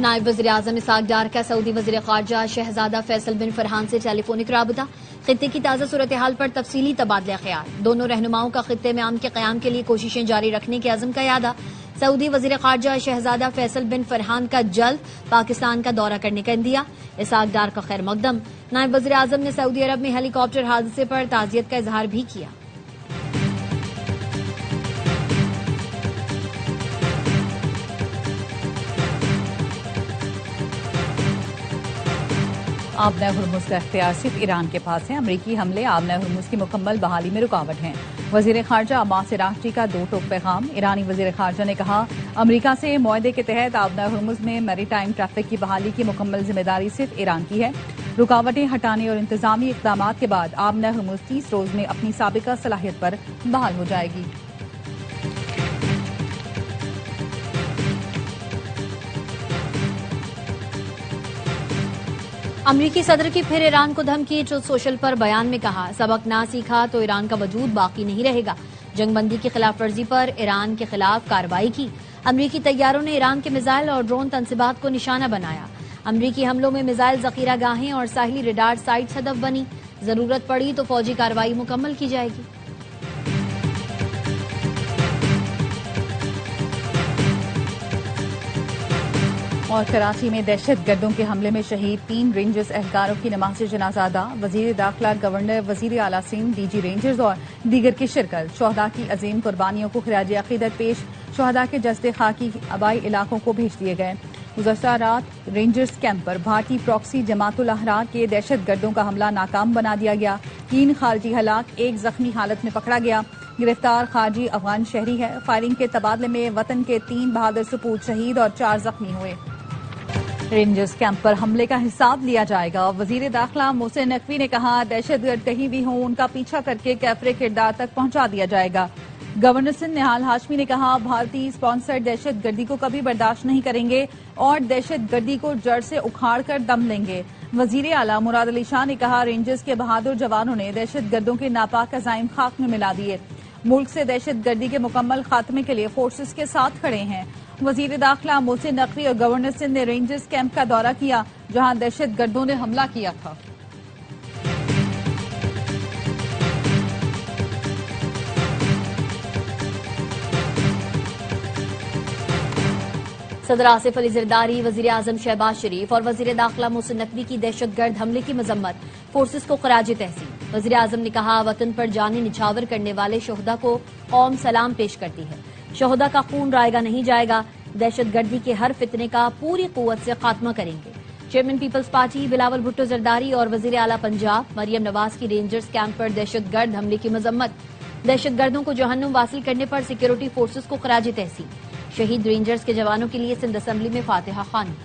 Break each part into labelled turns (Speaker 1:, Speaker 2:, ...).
Speaker 1: نائب وزیر اعظم اسحاق ڈار کا سعودی وزیر خارجہ شہزادہ فیصل بن فرحان سے ٹیلی فونک رابطہ، خطے کی تازہ صورتحال پر تفصیلی تبادلہ خیال، دونوں رہنماؤں کا خطے میں امن کے قیام کے لیے کوششیں جاری رکھنے کے عزم کا اعادہ، سعودی وزیر خارجہ شہزادہ فیصل بن فرحان کا جلد پاکستان کا دورہ کرنے کا عندیہ، اسحاق ڈار کا خیر مقدم، نائب وزیر اعظم نے سعودی عرب میں ہیلی کاپٹر حادثے پر تعزیت کا اظہار بھی کیا۔
Speaker 2: آبنہ ہرمز کا اختیار صرف ایران کے پاس ہے، امریکی حملے آبنہ ہرمز کی مکمل بحالی میں رکاوٹ ہیں۔ وزیر خارجہ عباس عراقچی کا دو ٹوک پیغام، ایرانی وزیر خارجہ نے کہا امریکہ سے معاہدے کے تحت آبنہ ہرمز میں میری ٹائم ٹریفک کی بحالی کی مکمل ذمہ داری صرف ایران کی ہے، رکاوٹیں ہٹانے اور انتظامی اقدامات کے بعد آبنہ ہرمز 30 روز میں اپنی سابقہ صلاحیت پر بحال ہو جائے گی۔
Speaker 1: امریکی صدر کی پھر ایران کو دھمکی، ٹروتھ سوشل پر بیان میں کہا سبق نہ سیکھا تو ایران کا وجود باقی نہیں رہے گا، جنگ بندی کی خلاف ورزی پر ایران کے خلاف کارروائی کی، امریکی طیاروں نے ایران کے میزائل اور ڈرون تنصیبات کو نشانہ بنایا، امریکی حملوں میں میزائل ذخیرہ گاہیں اور ساحلی ریڈار سائٹس ہدف بنی، ضرورت پڑی تو فوجی کارروائی مکمل کی جائے گی۔
Speaker 2: اور کراچی میں دہشت گردوں کے حملے میں شہید 3 رینجرز اہلکاروں کی نماز جنازہ ادا، وزیر داخلہ، گورنر، وزیر اعلیٰ سندھ، ڈی جی رینجرز اور دیگر کی شرکت، شہداء کی عظیم قربانیوں کو خراج عقیدت پیش، شہداء کے جسد خاکی آبائی علاقوں کو بھیج دیے گئے۔ گزشتہ رات رینجرز کیمپ پر بھارتی پراکسی جماعت الاحرار کے دہشت گردوں کا حملہ ناکام بنا دیا گیا، 3 خارجی ہلاک، 1 زخمی حالت میں پکڑا گیا، گرفتار خارجی افغان شہری ہے، فائرنگ کے تبادلے میں وطن کے 3 بہادر سپوت شہید اور 4 زخمی ہوئے۔ رینجرز کیمپ پر حملے کا حساب لیا جائے گا، وزیر داخلہ محسن نقوی نے کہا دہشت گرد کہیں بھی ہوں ان کا پیچھا کر کے کیفر کردار تک پہنچا دیا جائے گا۔ گورنر سندھ نہال ہاشمی نے کہا بھارتی اسپانسر دہشت گردی کو کبھی برداشت نہیں کریں گے اور دہشت گردی کو جڑ سے اکھاڑ کر دم لیں گے۔ وزیر اعلیٰ مراد علی شاہ نے کہا رینجرز کے بہادر جوانوں نے دہشت گردوں کے ناپاک عزائم خاک میں ملا دیے، ملک سے دہشت گردی کے مکمل خاتمے کے لیے فورسز کے ساتھ کھڑے ہیں۔ وزیر داخلہ محسن نقوی اور گورنر سندھ نے رینجرز کیمپ کا دورہ کیا جہاں دہشت گردوں نے حملہ کیا تھا۔
Speaker 1: صدر آصف علی زرداری، وزیر اعظم شہباز شریف اور وزیر داخلہ محسن نقوی کی دہشت گرد حملے کی مذمت، فورسز کو خراج تحسین۔ وزیر اعظم نے کہا وطن پر جانیں نچھاور کرنے والے شہداء کو قوم سلام پیش کرتی ہے، شہداء کا خون رائگاں نہیں جائے گا، دہشت گردی کے ہر فتنے کا پوری قوت سے خاتمہ کریں گے۔ Chairman Peoples Party Bilawal Bhutto Zardari اور وزیر اعلیٰ پنجاب مریم نواز کی رینجرز کیمپ پر دہشت گرد حملے کی مذمت، دہشت گردوں کو جہنم واصل کرنے پر سیکیورٹی فورسز کو خراج تحسین، شہید رینجرز کے جوانوں کے لیے سندھ اسمبلی میں فاتحہ خوانی۔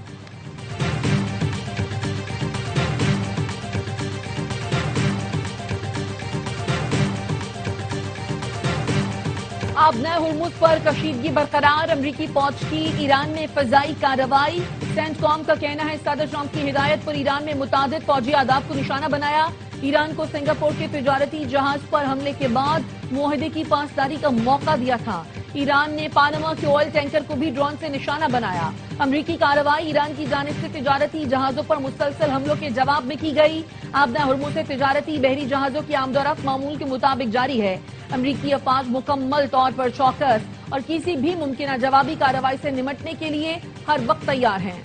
Speaker 3: آبنہ ہرمز پر کشیدگی برقرار، امریکی فوج کی ایران میں فضائی کارروائی، سینٹ کام کا کہنا ہے صدر ٹرمپ کی ہدایت پر ایران میں متعدد فوجی اہداف کو نشانہ بنایا، ایران کو سنگاپور کے تجارتی جہاز پر حملے کے بعد معاہدے کی پاسداری کا موقع دیا تھا، ایران نے پاناما کے آئل ٹینکر کو بھی ڈرون سے نشانہ بنایا، امریکی کارروائی ایران کی جانب سے تجارتی جہازوں پر مسلسل حملوں کے جواب میں کی گئی، آبنہ ہرمز سے تجارتی بحری جہازوں کی آمد و رفت معمول کے مطابق جاری ہے، امریکی افواج مکمل طور پر چوکس اور کسی بھی ممکنہ جوابی کارروائی سے نمٹنے کے لیے ہر وقت تیار ہیں۔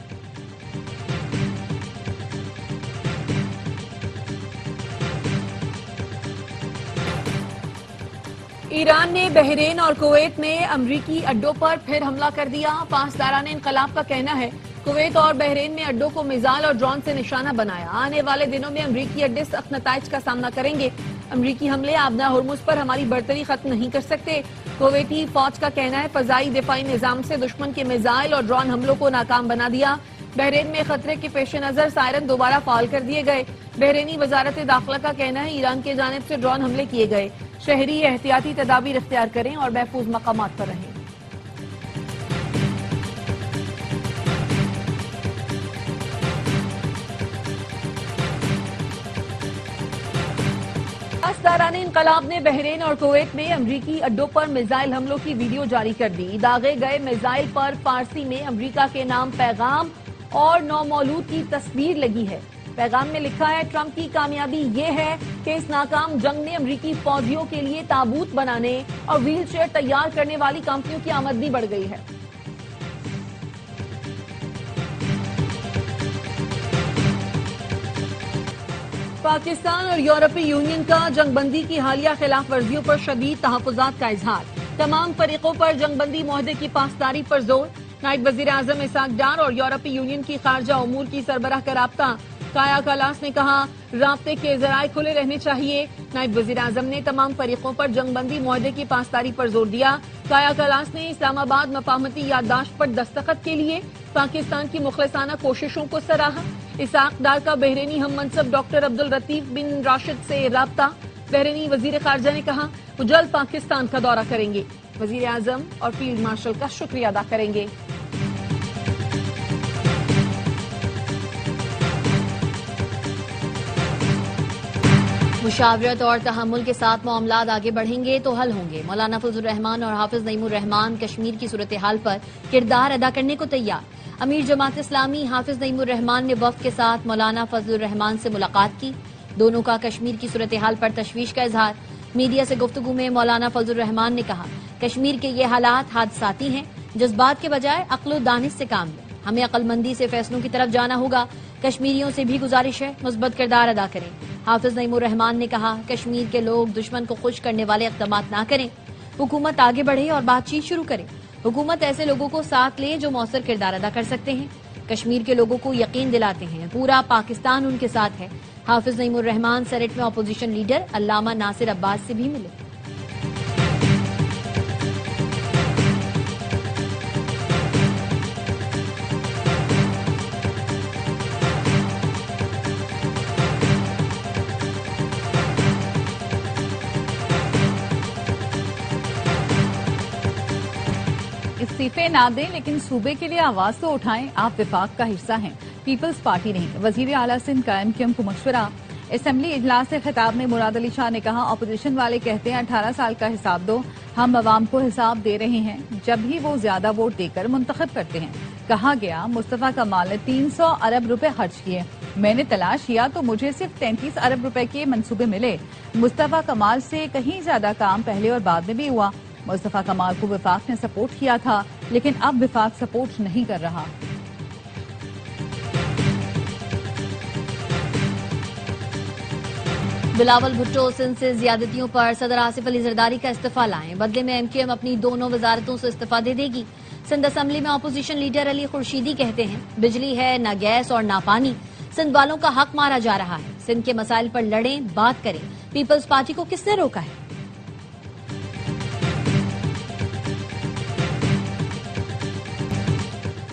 Speaker 3: ایران نے بحرین اور کویت میں امریکی اڈوں پر پھر حملہ کر دیا، پاسداران انقلاب کا کہنا ہے کویت اور بحرین میں اڈوں کو میزائل اور ڈرون سے نشانہ بنایا، آنے والے دنوں میں امریکی اڈے سخت نتائج کا سامنا کریں گے، امریکی حملے آبنہ ہرمز پر ہماری برتری ختم نہیں کر سکتے، کویتی فوج کا کہنا ہے فضائی دفاعی نظام سے دشمن کے میزائل اور ڈرون حملوں کو ناکام بنا دیا، بحرین میں خطرے کے پیش نظر سائرن دوبارہ فعال کر دیے گئے، بحرینی وزارت داخلہ کا کہنا ہے ایران کی جانب سے ڈرون حملے کیے گئے، شہری احتیاطی تدابیر اختیار کریں اور محفوظ مقامات پر رہیں۔ پاسداران انقلاب نے بحرین اور کویت میں امریکی اڈوں پر میزائل حملوں کی ویڈیو جاری کر دی، داغے گئے میزائل پر فارسی میں امریکہ کے نام پیغام اور نومولود کی تصویر لگی ہے۔ پیغام میں لکھا ہے ٹرمپ کی کامیابی یہ ہے کہ اس ناکام جنگ میں امریکی فوجیوں کے لیے تابوت بنانے اور ویل چیئر تیار کرنے والی کمپنیوں کی آمدنی بڑھ گئی ہے۔ پاکستان اور یورپی یونین کا جنگ بندی کی حالیہ خلاف ورزیوں پر شدید تحفظات کا اظہار، تمام فریقوں پر جنگ بندی معاہدے کی پاسداری پر زور۔ نائب وزیر اعظم اسحاق ڈار اور یورپی یونین کی خارجہ امور کی سربراہ کا رابطہ، کایا کلاس نے کہا رابطے کے ذرائع کھلے رہنے چاہیے۔ نائب وزیر اعظم نے تمام فریقوں پر جنگ بندی معاہدے کی پاسداری پر زور دیا۔ کایا کلاس نے اسلام آباد مفاہمتی یادداشت پر دستخط کے لیے پاکستان کی مخلصانہ کوششوں کو سراہا۔ اسحاق ڈار کا بحرینی ہم منصب ڈاکٹر عبدالرطیف بن راشد سے رابطہ، بحرینی وزیر خارجہ نے کہا وہ جلد پاکستان کا دورہ کریں گے، وزیر اعظم اور فیلڈ مارشل کا شکریہ ادا کریں گے۔
Speaker 1: مشاورت اور تحمل کے ساتھ معاملات آگے بڑھیں گے تو حل ہوں گے۔ مولانا فضل الرحمان اور حافظ نعیم الرحمان کشمیر کی صورتحال پر کردار ادا کرنے کو تیار۔ امیر جماعت اسلامی حافظ نعیم الرحمان نے وفد کے ساتھ مولانا فضل الرحمان سے ملاقات کی، دونوں کا کشمیر کی صورتحال پر تشویش کا اظہار۔ میڈیا سے گفتگو میں مولانا فضل الرحمان نے کہا کشمیر کے یہ حالات حادثاتی ہیں، جذبات کے بجائے عقل و دانش سے کام لیں، ہمیں عقل مندی سے فیصلوں کی طرف جانا ہوگا۔ کشمیریوں سے بھی گزارش ہے مثبت کردار ادا کریں۔ حافظ نعیم الرحمان نے کہا کشمیر کے لوگ دشمن کو خوش کرنے والے اقدامات نہ کریں، حکومت آگے بڑھے اور بات چیت شروع کرے۔ حکومت ایسے لوگوں کو ساتھ لے جو مؤثر کردار ادا کر سکتے ہیں، کشمیر کے لوگوں کو یقین دلاتے ہیں پورا پاکستان ان کے ساتھ ہے۔ حافظ نعیم الرحمان سیریٹ میں اپوزیشن لیڈر علامہ ناصر عباس سے بھی ملے۔
Speaker 2: استعفے نہ دیں لیکن صوبے کے لیے آواز تو اٹھائیں، آپ وفاق کا حصہ ہیں، پیپلز پارٹی نہیں۔ وزیر اعلیٰ سندھ کا ایم کیو ایم کو مشورہ۔ اسمبلی اجلاس سے خطاب میں مراد علی شاہ نے کہا اپوزیشن والے کہتے ہیں 18 سال کا حساب دو، ہم عوام کو حساب دے رہے ہیں جب ہی وہ زیادہ ووٹ دے کر منتخب کرتے ہیں۔ کہا گیا مصطفیٰ کمال نے 300 ارب روپے خرچ کیے، میں نے تلاش کیا تو مجھے صرف 33 ارب روپے کے منصوبے ملے۔ مصطفیٰ کمال سے کہیں زیادہ کام پہلے اور بعد میں بھی ہوا۔ مصطفیٰ کمال کو وفاق نے سپورٹ کیا تھا لیکن اب وفاق سپورٹ نہیں کر رہا۔
Speaker 1: بلاول بھٹو سندھ سے زیادتیوں پر صدر آصف علی زرداری کا استعفیٰ لائیں، بدلے میں ایم کیو ایم اپنی دونوں وزارتوں سے استعفیٰ دے دے گی۔ سندھ اسمبلی میں اپوزیشن لیڈر علی خورشیدی کہتے ہیں بجلی ہے نہ گیس اور نہ پانی، سندھ والوں کا حق مارا جا رہا ہے، سندھ کے مسائل پر لڑیں، بات کریں، پیپلز پارٹی کو کس نے روکا ہے؟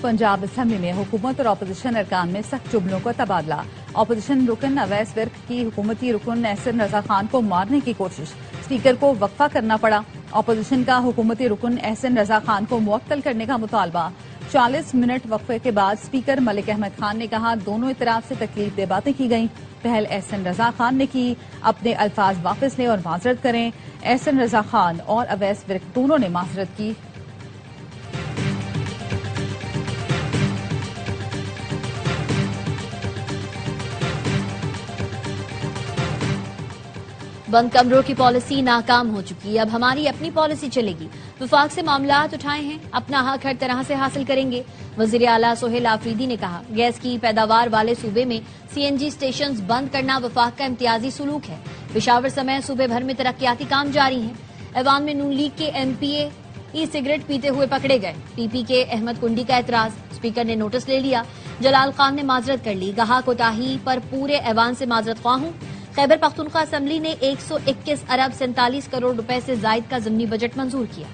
Speaker 2: پنجاب اسمبلی میں حکومت اور اپوزیشن ارکان میں سخت جملوں کا تبادلہ۔ اپوزیشن رکن اویس ورک کی حکومتی رکن احسن رضا خان کو مارنے کی کوشش، اسپیکر کو وقفہ کرنا پڑا۔ اپوزیشن کا حکومتی رکن احسن رضا خان کو معطل کرنے کا مطالبہ۔ 40 منٹ وقفے کے بعد اسپیکر ملک احمد خان نے کہا دونوں اطراف سے تکلیف دہ باتیں کی گئیں، پہل احسن رضا خان نے کی، اپنے الفاظ واپس لیں اور معذرت کریں۔ احسن رضا خان اور اویس ورک دونوں نے معذرت کی۔
Speaker 1: بند کمروں کی پالیسی ناکام ہو چکی، اب ہماری اپنی پالیسی چلے گی، وفاق سے معاملات اٹھائے ہیں، اپنا حق ہر طرح سے حاصل کریں گے۔ وزیر اعلیٰ سہیل آفریدی نے کہا گیس کی پیداوار والے صوبے میں سی این جی اسٹیشنز بند کرنا وفاق کا امتیازی سلوک ہے۔ پشاور سمیت صوبے بھر میں ترقیاتی کام جاری ہیں۔ ایوان میں نون لیگ کے ایم پی اے ای سگریٹ پیتے ہوئے پکڑے گئے، پی پی کے احمد کنڈی کا اعتراض، اسپیکر نے نوٹس لے لیا، جلال خان نے معذرت کر لی، کہا کوتاہی پر پورے ایوان سے معذرت خواہ ہوں۔ خیبر پختونخوا اسمبلی نے 121 ارب 47 کروڑ روپے سے زائد کا ضمنی بجٹ منظور کیا۔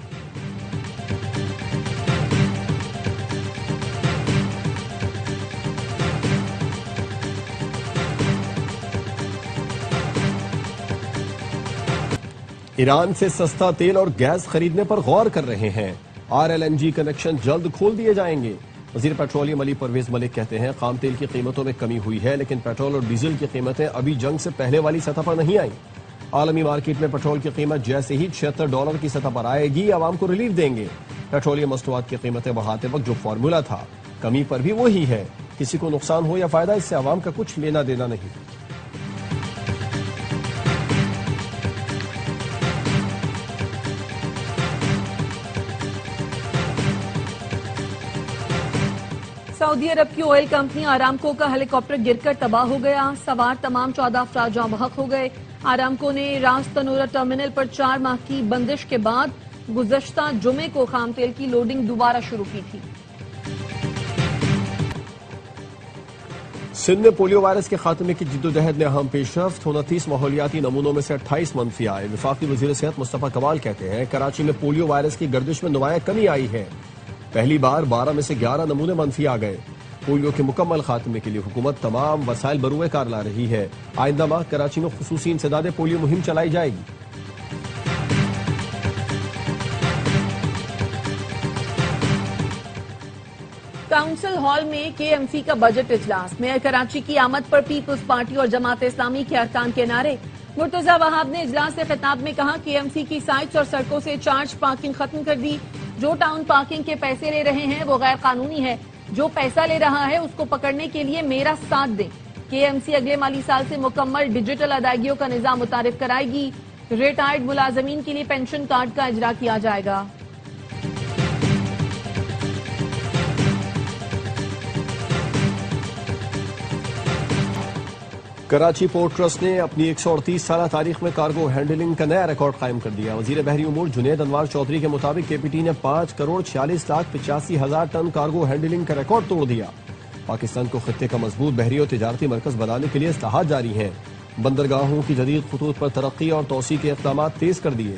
Speaker 4: ایران سے سستا تیل اور گیس خریدنے پر غور کر رہے ہیں، R L N G connection جلد کھول دیے جائیں گے۔ وزیر پیٹرولیم علی پرویز ملک کہتے ہیں خام تیل کی قیمتوں میں کمی ہوئی ہے لیکن پیٹرول اور ڈیزل کی قیمتیں ابھی جنگ سے پہلے والی سطح پر نہیں آئیں۔ عالمی مارکیٹ میں پیٹرول کی قیمت جیسے ہی $76 کی سطح پر آئے گی عوام کو ریلیف دیں گے۔ پیٹرولیم مصنوعات کی قیمتیں بڑھاتے وقت جو فارمولا تھا کمی پر بھی وہی ہے. کسی کو نقصان ہو یا فائدہ اس سے عوام کا کچھ لینا دینا نہیں.
Speaker 3: سعودی عرب کی آئل کمپنی آرامکو کا ہیلی کاپٹر گر کر تباہ ہو گیا. سوار تمام 14 افراد جاں بحق ہو گئے. آرامکو نے راس تنورہ ٹرمینل پر 4 ماہ کی بندش کے بعد گزشتہ جمعے کو خام تیل کی لوڈنگ دوبارہ شروع کی تھی.
Speaker 4: سندھ میں پولیو وائرس کے خاتمے کی جدوجہد میں اہم پیش رفت. 29 ماحولیاتی نمونوں میں سے 28 منفی آئے. وفاقی وزیر صحت مصطفیٰ کمال کہتے ہیں کراچی میں پولیو وائرس کی گردش میں نمایاں کمی آئی ہے. پہلی بار 12 میں سے 11 نمونے منفی آ گئے. پولیو کے مکمل خاتمے کے لیے حکومت تمام وسائل بروئے کار لا رہی ہے. آئندہ ماہ کراچی میں خصوصی انسداد پولیو مہم چلائی جائے گی.
Speaker 3: کاؤنسل ہال میں کے ایم سی کا بجٹ اجلاس. میئر کراچی کی آمد پر پیپلز پارٹی اور جماعت اسلامی کے ارکان کے نعرے. مرتضی وہاب نے اجلاس سے خطاب میں کہا کہ ایم سی کی سائٹس اور سڑکوں سے چارج پارکنگ ختم کر دی. جو ٹاؤن پارکنگ کے پیسے لے رہے ہیں وہ غیر قانونی ہے. جو پیسہ لے رہا ہے اس کو پکڑنے کے لیے میرا ساتھ دیں. کے ایم سی اگلے مالی سال سے مکمل ڈیجیٹل ادائیگیوں کا نظام متعارف کرائے گی. ریٹائرڈ ملازمین کے لیے پینشن کارڈ کا اجرا کیا جائے گا.
Speaker 4: کراچی پورٹ ٹرسٹ نے اپنی 138 سالہ تاریخ میں کارگو ہینڈلنگ کا نیا ریکارڈ قائم کر دیا. وزیر بحری امور جنید انوار چودھری کے مطابق کے پی ٹی نے 5,46,85,000 ٹن کارگو ہینڈلنگ کا ریکارڈ توڑ دیا. پاکستان کو خطے کا مضبوط بحری اور تجارتی مرکز بنانے کے لیے اصلاحات جاری ہیں. بندرگاہوں کی جدید خطوط پر ترقی اور توسیع کے اقدامات تیز کر دیے.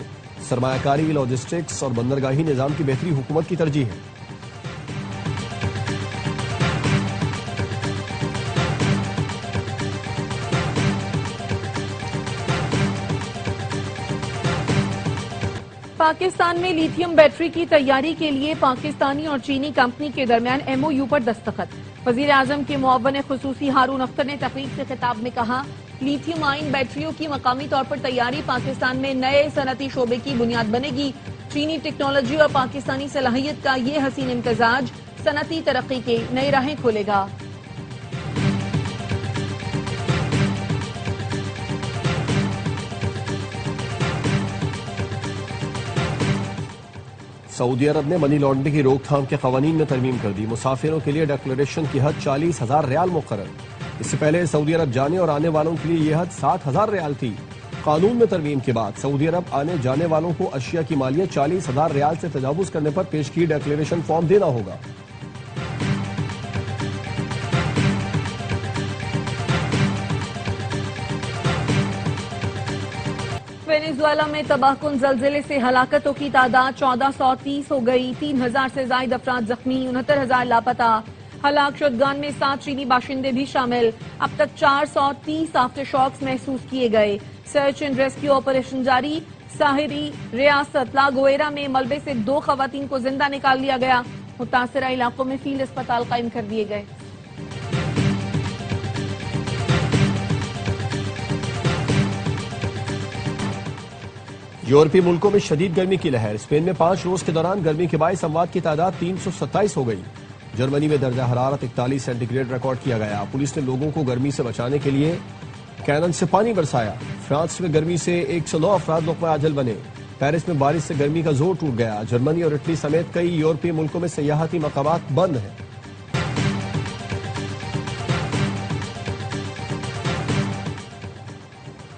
Speaker 4: سرمایہ کاری، لاجسٹکس اور بندرگاہی نظام کی بہتری حکومت کی ترجیح ہے.
Speaker 3: پاکستان میں لیتھیم بیٹری کی تیاری کے لیے پاکستانی اور چینی کمپنی کے درمیان ایم او یو پر دستخط. وزیر اعظم کے معاون خصوصی ہارون اختر نے تقریب سے خطاب میں کہا لیتھیم آئن بیٹریوں کی مقامی طور پر تیاری پاکستان میں نئے صنعتی شعبے کی بنیاد بنے گی. چینی ٹیکنالوجی اور پاکستانی صلاحیت کا یہ حسین امتزاج صنعتی ترقی کے نئی راہیں کھولے گا.
Speaker 4: سعودی عرب نے منی لانڈرنگ کی روک تھام کے قوانین میں ترمیم کر دی. مسافروں کے لیے ڈکلیریشن کی حد 40,000 ریال مقرر. اس سے پہلے سعودی عرب جانے اور آنے والوں کے لیے یہ حد 60,000 ریال تھی. قانون میں ترمیم کے بعد سعودی عرب آنے جانے والوں کو اشیاء کی مالیت 40,000 ریال سے تجاوز کرنے پر پیش کی ڈکلیریشن فارم دینا ہوگا.
Speaker 3: وینیزویلا میں تباہ کن زلزلے سے ہلاکتوں کی تعداد 1430 ہو گئی. 3000 سے زائد افراد زخمی، 69,000 لاپتہ. ہلاک شدگان میں 7 چینی باشندے بھی شامل. اب تک 430 آفٹر شاکس محسوس کیے گئے. سرچ اینڈ ریسکیو آپریشن جاری. ساحلی ریاست لاگویرا میں ملبے سے 2 خواتین کو زندہ نکال لیا گیا. متاثرہ علاقوں میں فیلڈ اسپتال قائم کر دیے گئے.
Speaker 4: یورپی ملکوں میں شدید گرمی کی لہر. اسپین میں 5 روز کے دوران گرمی کے باعث اموات کی تعداد 327 ہو گئی. جرمنی میں درجہ حرارت 41 سینٹی گریڈ ریکارڈ کیا گیا. پولیس نے لوگوں کو گرمی سے بچانے کے لیے کینن سے پانی برسایا. فرانس میں گرمی سے 109 افراد لقمہ اجل بنے. پیرس میں بارش سے گرمی کا زور ٹوٹ گیا. جرمنی اور اٹلی سمیت کئی یورپی ملکوں میں سیاحتی مقامات بند ہیں.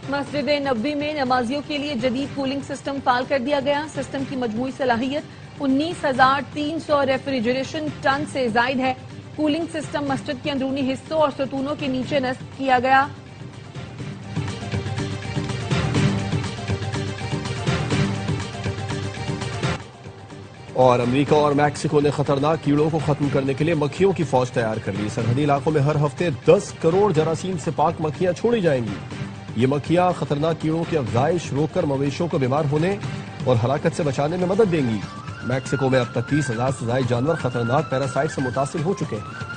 Speaker 3: مسجد نبوی میں نمازیوں کے لیے جدید کولنگ سسٹم فعال کر دیا گیا. سسٹم کی مجموعی صلاحیت 19,300 ریفریجریشن ٹن سے زائد ہے. کولنگ سسٹم مسجد کے اندرونی حصوں اور ستونوں کے نیچے نصب کیا گیا.
Speaker 4: اور امریکہ اور میکسیکو نے خطرناک کیڑوں کو ختم کرنے کے لیے مکھیوں کی فوج تیار کر لی. سرحدی علاقوں میں ہر ہفتے 10 کروڑ جراثیم سے پاک مکھیاں چھوڑی جائیں گی. یہ مکھیاں خطرناک کیڑوں کی افزائش روک کر مویشیوں کو بیمار ہونے اور ہلاکت سے بچانے میں مدد دیں گی. میکسیکو میں اب تک 30,000 سے زائد جانور خطرناک پیراسائٹ سے متاثر ہو چکے ہیں.